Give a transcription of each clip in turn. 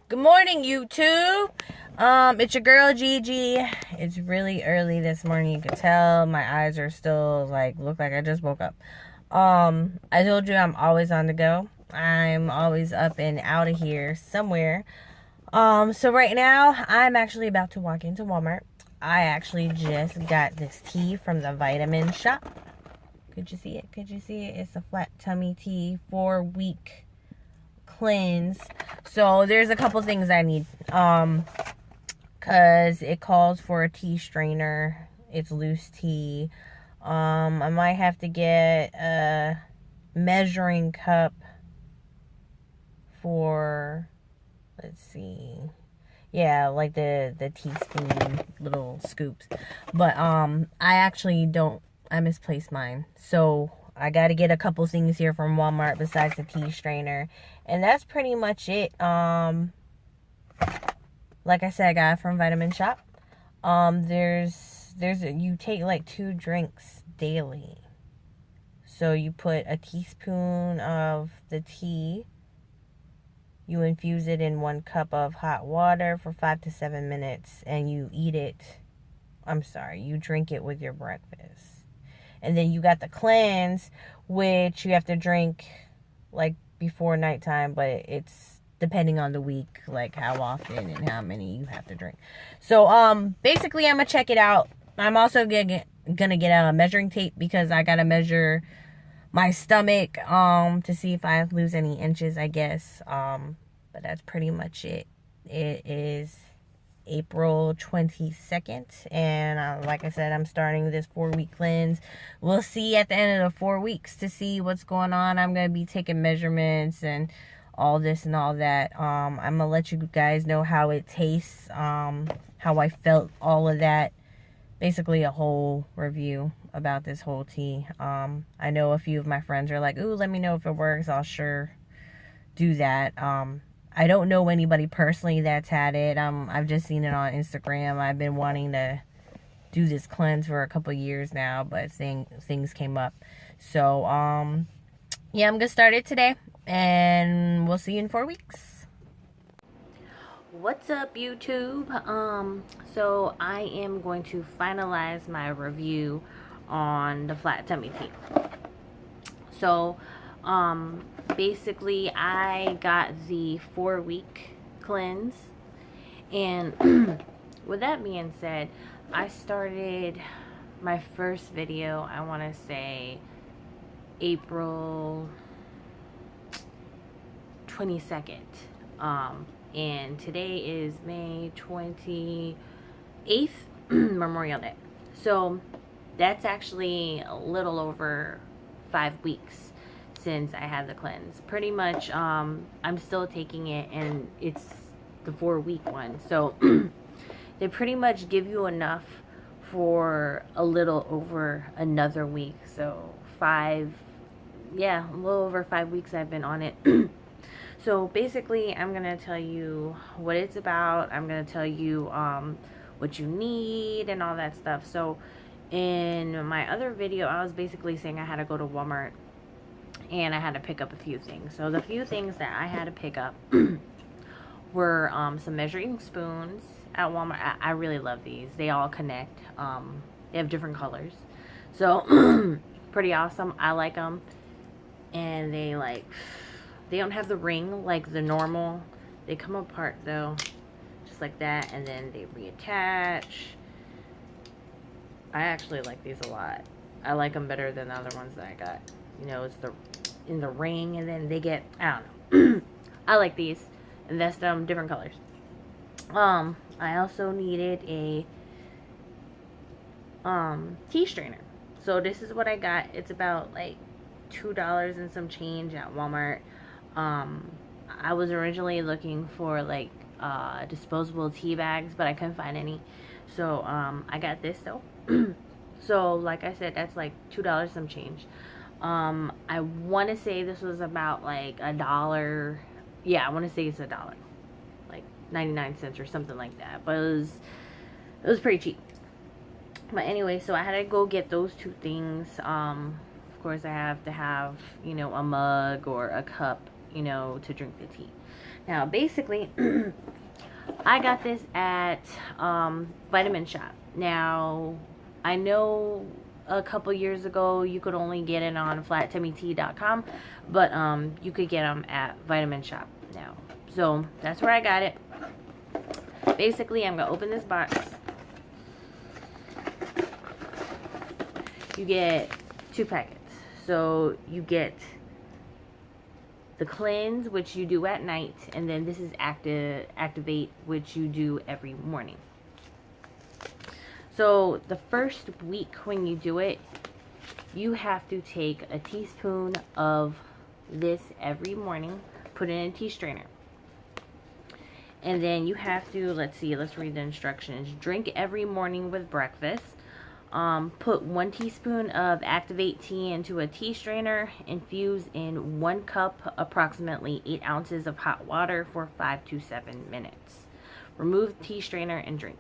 Good morning, YouTube. It's your girl Gigi. It's really early this morning. You can tell my eyes are still look like I just woke up. I told you I'm always on the go. I'm always up and out of here somewhere. So right now I'm actually about to walk into Walmart. I actually just got this tea from the vitamin shop. Could you see it? Could you see it? It's a flat tummy tea, 4-week cleanse. So there's a couple things I need, because it calls for a tea strainer. It's loose tea. I might have to get a measuring cup for, let's see, yeah, like the teaspoon little scoops. But I actually don't, I misplaced mine, so I got to get a couple things here from Walmart besides the tea strainer. And that's pretty much it. Like I said, I got it from Vitamin Shop. You take like 2 drinks daily. So you put a teaspoon of the tea. You infuse it in 1 cup of hot water for 5 to 7 minutes. And you eat it. You drink it with your breakfast. And then you got the cleanse, which you have to drink like before nighttime, but it's depending on the week, like how often and how many you have to drink. So basically I'm gonna check it out. I'm also gonna get a measuring tape because I gotta measure my stomach to see if I lose any inches, I guess. But that's pretty much it. It is April 22nd, and like I said, I'm starting this 4-week cleanse. We'll see at the end of the 4 weeks to see what's going on. I'm gonna be taking measurements and all this and all that. I'm gonna let you guys know how it tastes, how I felt, all of that. Basically a whole review about this whole tea. I know a few of my friends are like, ooh, let me know if it works. I'll sure do that. I don't know anybody personally that's had it. I've just seen it on Instagram. I've been wanting to do this cleanse for a couple years now, but things came up. So, yeah, I'm gonna start it today, and we'll see you in 4 weeks. What's up, YouTube? So I am going to finalize my review on the flat tummy tea. So, basically I got the 4-week cleanse, and with that being said, I started my first video, I want to say April 22nd, and today is May 28th, Memorial Day. So that's actually a little over 5 weeks since I had the cleanse. Pretty much, I'm still taking it, and it's the 4-week one. So they pretty much give you enough for a little over another week. So a little over 5 weeks I've been on it. So basically, I'm gonna tell you what it's about. I'm gonna tell you what you need and all that stuff. So in my other video, I was basically saying I had to go to Walmart and I had to pick up a few things. So the few things that I had to pick up were some measuring spoons at Walmart. I really love these. They all connect. They have different colors. So pretty awesome. I like them. And they don't have the ring like the normal. They come apart though, just like that, and then they reattach. I actually like these a lot. I like them better than the other ones that I got. You know, it's in the ring, and then they get, I don't know. I like these, and that's different colors. I also needed a tea strainer. So this is what I got. It's about like $2 and some change at Walmart. I was originally looking for like disposable tea bags, but I couldn't find any. So I got this though. So like I said, that's like $2 some change. I want to say this was about like $1. Yeah, I want to say it's $1, like 99 cents or something like that. But it was pretty cheap. But anyway, so I had to go get those 2 things. Of course, I have to have, you know, a mug or a cup, you know, to drink the tea. Now, basically, I got this at Vitamin Shop. Now, I know a couple years ago you could only get it on flattummytea.com, but you could get them at Vitamin Shop now. So that's where I got it. Basically, I'm gonna open this box. You get 2 packets. So you get the cleanse, which you do at night, and then this is activate, which you do every morning. So the first week when you do it, you have to take a teaspoon of this every morning, put it in a tea strainer. And then you have to, let's read the instructions. Drink every morning with breakfast. Put 1 teaspoon of Activate tea into a tea strainer. Infuse in 1 cup, approximately 8 ounces of hot water for 5 to 7 minutes. Remove the tea strainer and drink.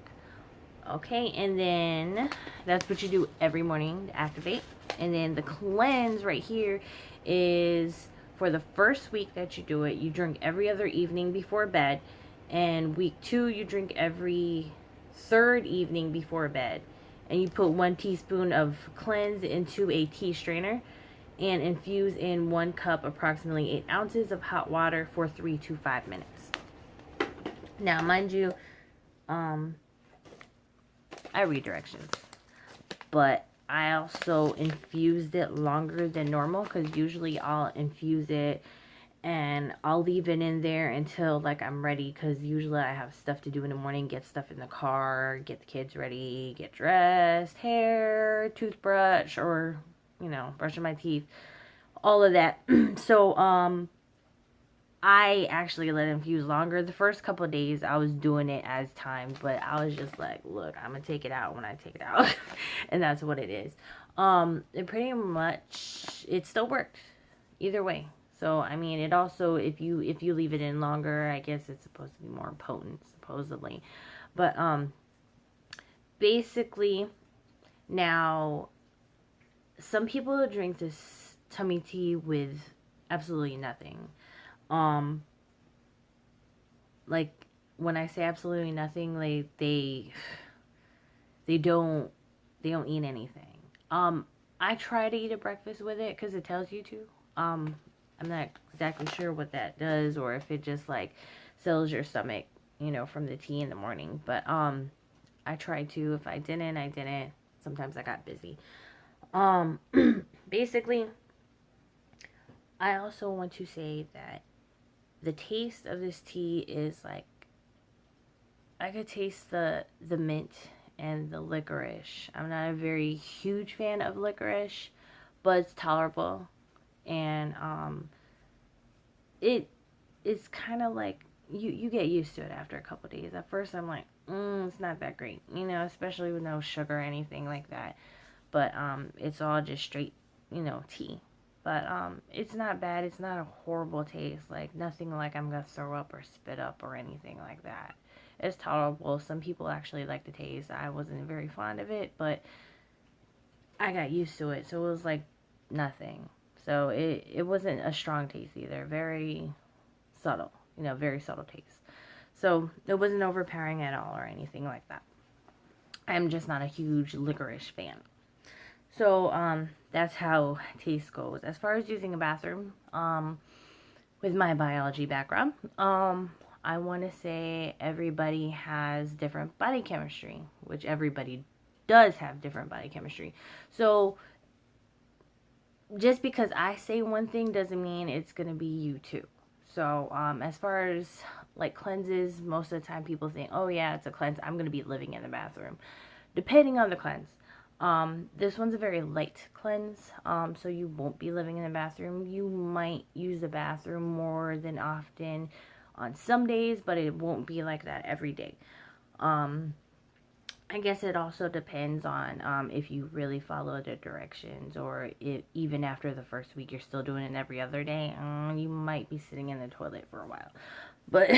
Okay, and then that's what you do every morning to activate. And then the cleanse right here is for the first week that you do it. You drink every other evening before bed. And week 2, you drink every 3rd evening before bed. And you put 1 teaspoon of cleanse into a tea strainer and infuse in 1 cup, approximately 8 ounces of hot water for 3 to 5 minutes. Now, mind you, I read directions, but I also infused it longer than normal, because usually I'll infuse it and I'll leave it in there until like I'm ready, because usually I have stuff to do in the morning, get stuff in the car, get the kids ready, get dressed, hair, toothbrush, or brushing my teeth, all of that. So I actually let it infuse longer. The first couple of days I was doing it as timed, but I was just like, look, I'm gonna take it out when I take it out. And that's what it is. It pretty much, it still worked either way. So, I mean, it also, if you leave it in longer, I guess it's supposed to be more potent, supposedly. But, basically, now, some people drink this tummy tea with absolutely nothing. Like, when I say absolutely nothing, like, they don't eat anything. I try to eat a breakfast with it, because it tells you to. I'm not exactly sure what that does, or if it just like fills your stomach, from the tea in the morning. But I tried to. If I didn't, I didn't. Sometimes I got busy. Basically, I also want to say that the taste of this tea is like, I could taste the mint and the licorice. I'm not a very huge fan of licorice, but it's tolerable. And it's kind of like you get used to it after a couple days. At first I'm like, it's not that great, especially with no sugar or anything like that. But it's all just straight, tea. But it's not bad. It's not a horrible taste. Like, nothing like I'm gonna throw up or spit up or anything like that. It's tolerable. Some people actually like the taste. I wasn't very fond of it, but I got used to it, so it was like nothing. So it wasn't a strong taste either. Very subtle, very subtle taste. So it wasn't overpowering at all or anything like that. I'm just not a huge licorice fan. So that's how taste goes. As far as using a bathroom, with my biology background, I want to say everybody has different body chemistry, which everybody does have different body chemistry. So just because I say one thing doesn't mean it's going to be you too. So as far as like cleanses, most of the time people think, oh yeah, it's a cleanse, I'm going to be living in the bathroom. Depending on the cleanse. This one's a very light cleanse, so you won't be living in the bathroom. You might use the bathroom more than often on some days, but it won't be like that every day. I guess it also depends on if you really follow the directions, or if even after the first week you're still doing it every other day, you might be sitting in the toilet for a while. But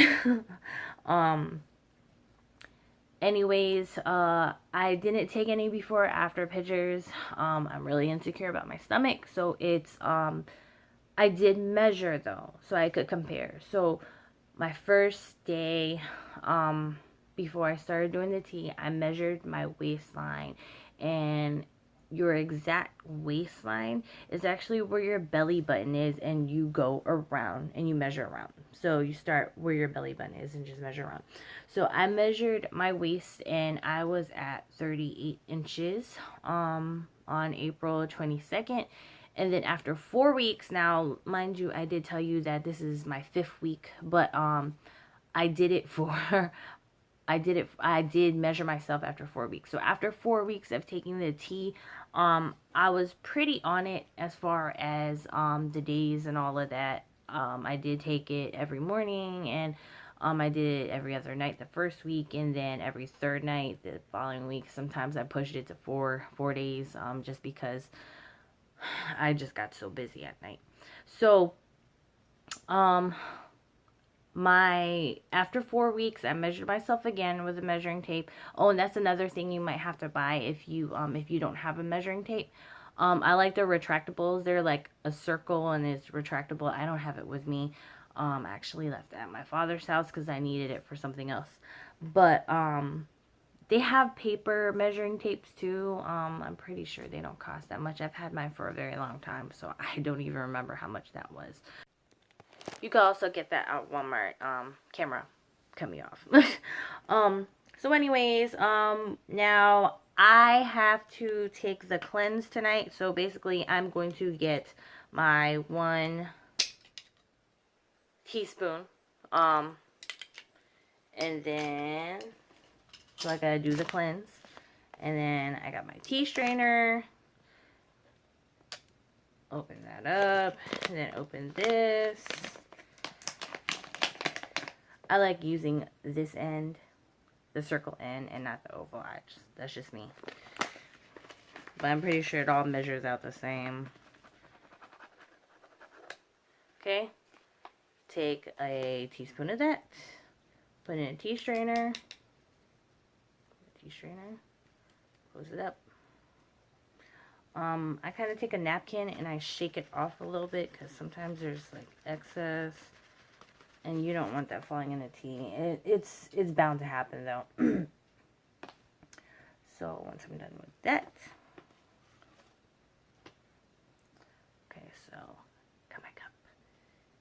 anyways, I didn't take any before or after pictures. I'm really insecure about my stomach, so it's I did measure though, so I could compare. So my first day, before I started doing the tea, I measured my waistline, and your exact waistline is actually where your belly button is, and you go around and you measure around. So you start where your belly button is and just measure around. So I measured my waist, and I was at 38 inches on April 22nd. And then after 4 weeks, now mind you, I did tell you that this is my 5th week, but I did it for I did measure myself after 4 weeks. So after 4 weeks of taking the tea, I was pretty on it as far as the days and all of that. I did take it every morning, and I did it every other night the first week, and then every third night the following week. Sometimes I pushed it to four days, just because I just got so busy at night. So um my after 4 weeks, I measured myself again with a measuring tape. Oh, and that's another thing you might have to buy if you don't have a measuring tape. I like the retractables. They're like a circle and it's retractable. I don't have it with me. I actually left it at my father's house because I needed it for something else. But they have paper measuring tapes too. I'm pretty sure they don't cost that much. I've had mine for a very long time, so I don't even remember how much that was. You can also get that at Walmart. Camera cut me off. So anyways, now I have to take the cleanse tonight. So basically, I'm going to get my 1 teaspoon. And then, so I gotta do the cleanse. And then I got my tea strainer. Open that up. And then open this. I like using this end, the circle end, and not the oval. That's just me. But I'm pretty sure it all measures out the same. Okay. Take a teaspoon of that. Put in a tea strainer. Close it up. I kind of take a napkin and I shake it off a little bit because sometimes there's like excess. And you don't want that falling in the tea. It's bound to happen though. So once I'm done with that. Okay, so got my cup.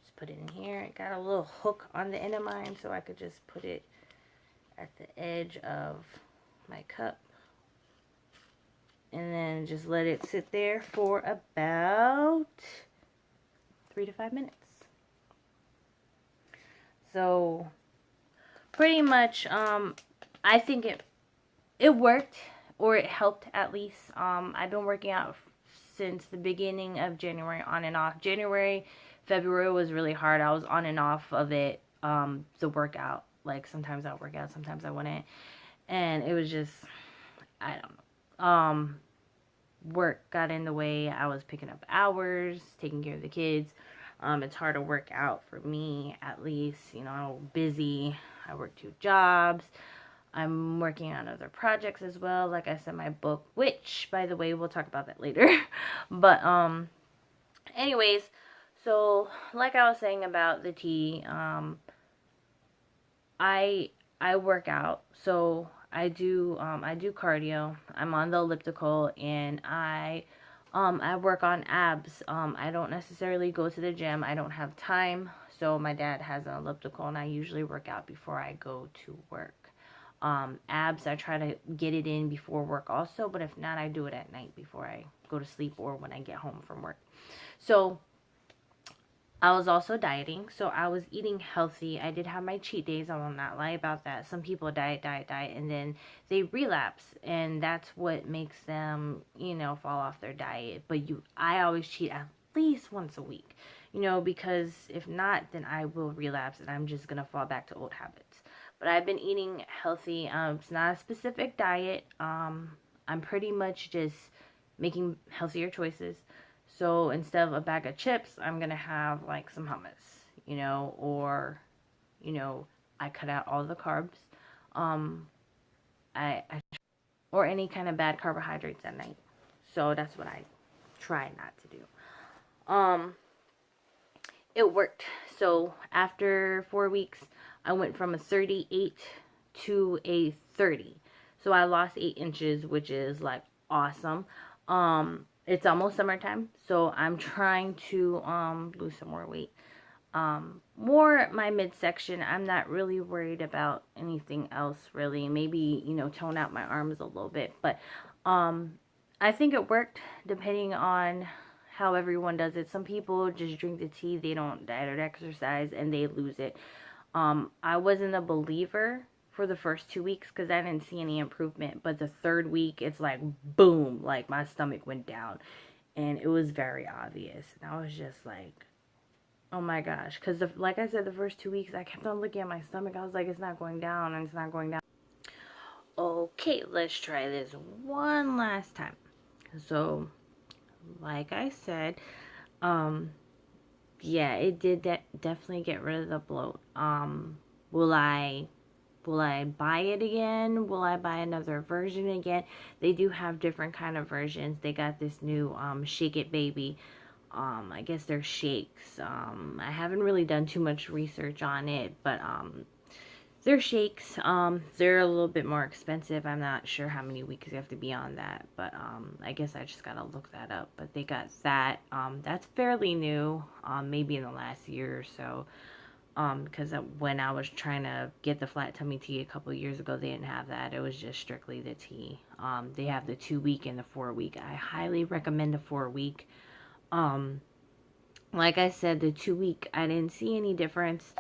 Just put it in here. It got a little hook on the end of mine, so I could just put it at the edge of my cup. And then just let it sit there for about 3 to 5 minutes. So pretty much, I think it worked, or it helped at least. I've been working out since the beginning of January, on and off. January, February was really hard. I was on and off of it, the workout. Like sometimes I'll work out, sometimes I wouldn't. And it was just, I don't know. Work got in the way. I was picking up hours, taking care of the kids. It's hard to work out for me, at least. You know, I'm busy. I work 2 jobs. I'm working on other projects as well. Like I said, my book, which, by the way, we'll talk about that later. But, anyways, so, like I was saying about the tea, I work out. So, I do cardio. I'm on the elliptical, and I work on abs. I don't necessarily go to the gym. I don't have time. So my dad has an elliptical, and I usually work out before I go to work. Abs, I try to get it in before work also, but if not, I do it at night before I go to sleep or when I get home from work. So I was also dieting, so I was eating healthy. I did have my cheat days. I will not lie about that. Some people diet, and then they relapse, and that's what makes them, you know, fall off their diet. But I always cheat at least once a week, you know, because if not, then I will relapse, and I'm just going to fall back to old habits. But I've been eating healthy. It's not a specific diet. I'm pretty much just making healthier choices. So instead of a bag of chips, I'm going to have like some hummus, you know, or, you know, I cut out all the carbs. Or any kind of bad carbohydrates at night. So that's what I try not to do. It worked. So after 4 weeks, I went from a 38 to a 30. So I lost 8 inches, which is like awesome. It's almost summertime, so I'm trying to lose some more weight. More my midsection. I'm not really worried about anything else really. Maybe, you know, tone out my arms a little bit, but I think it worked depending on how everyone does it. Some people just drink the tea, they don't diet or exercise, and they lose it. I wasn't a believer for the first 2 weeks because I didn't see any improvement, but the third week it's like boom, like my stomach went down, and it was very obvious, and I was just like, oh my gosh, because like I said, the first 2 weeks I kept on looking at my stomach. I was like, it's not going down, and it's not going down. Okay, let's try this one last time. So like I said, yeah, it did definitely get rid of the bloat. Will I buy it again? Will I buy another version again? They do have different kind of versions. They got this new Shake It Baby. I guess they're shakes. I haven't really done too much research on it, but they're shakes. They're a little bit more expensive. I'm not sure how many weeks you have to be on that, but I guess I just gotta look that up. But they got that. That's fairly new. Maybe in the last year or so. Because when I was trying to get the flat tummy tea a couple years ago, they didn't have that. It was just strictly the tea. They have the 2-week and the 4-week. I highly recommend the 4-week. Like I said, the 2-week, I didn't see any difference.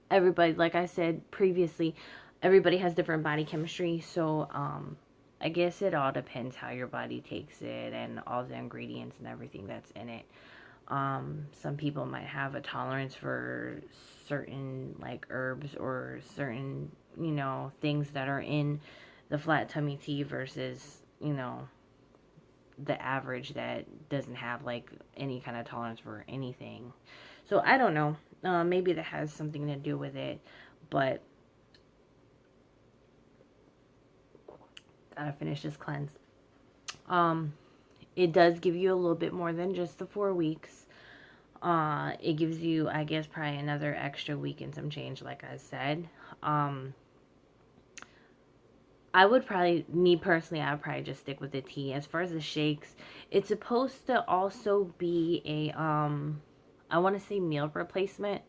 Everybody, like I said previously, everybody has different body chemistry, so I guess it all depends how your body takes it and all the ingredients and everything that's in it. Some people might have a tolerance for certain like herbs or certain, you know, things that are in the flat tummy tea versus, you know, the average that doesn't have like any kind of tolerance for anything. So I don't know. Maybe that has something to do with it, but gotta finish this cleanse. It does give you a little bit more than just the 4 weeks. It gives you, I guess, probably another extra week and some change, like I said. I would probably, me personally, I would probably just stick with the tea. As far as the shakes, it's supposed to also be a, I want to say meal replacement,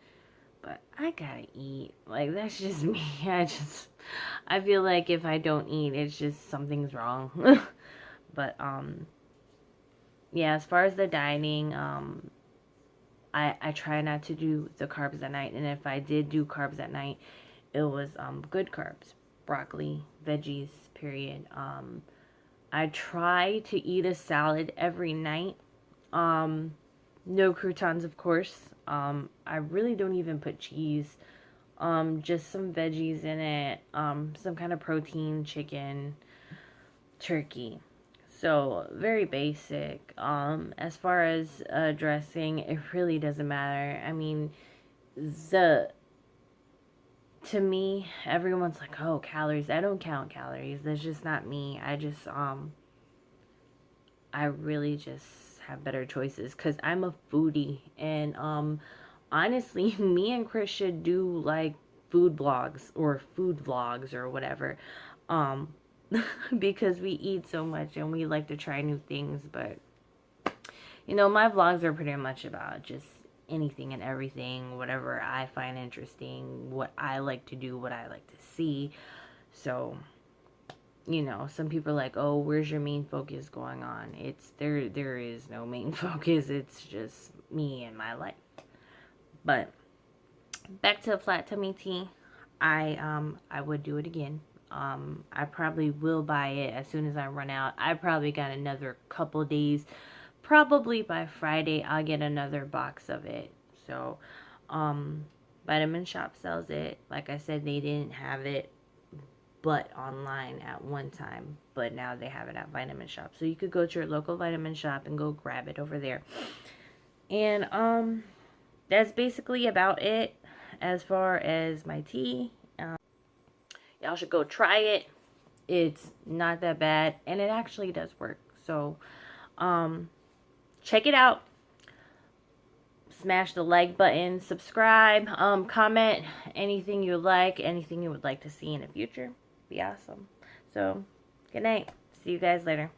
but I gotta eat. Like, that's just me. I feel like if I don't eat, it's just something's wrong. But, yeah, as far as the dieting, I try not to do the carbs at night, and if I did do carbs at night, it was good carbs, broccoli, veggies, period. I try to eat a salad every night. No croutons, of course. I really don't even put cheese. Just some veggies in it. Some kind of protein, chicken, turkey. So, very basic. As far as dressing, it really doesn't matter. I mean, to me, everyone's like, oh, calories. I don't count calories. That's just not me. I really just have better choices because I'm a foodie. And, honestly, me and Chris should do, like, food blogs or food vlogs or whatever. Because we eat so much and we like to try new things. But, you know, my vlogs are pretty much about just anything and everything, whatever I find interesting, what I like to do, what I like to see. So, you know, some people are like, oh, where's your main focus going on? It's there is no main focus. It's just me and my life. But back to the flat tummy tea. I would do it again. I probably will buy it as soon as I run out. I probably got another couple days. Probably by Friday, I'll get another box of it. So, Vitamin Shop sells it. Like I said, they didn't have it but online at one time. But now they have it at Vitamin Shop. So you could go to your local Vitamin Shop and go grab it over there. And, that's basically about it as far as my tea. Y'all should go try it. It's not that bad, and it actually does work. So, check it out. Smash the like button, subscribe, comment anything you like, anything you would like to see in the future. Be awesome. So, good night. See you guys later.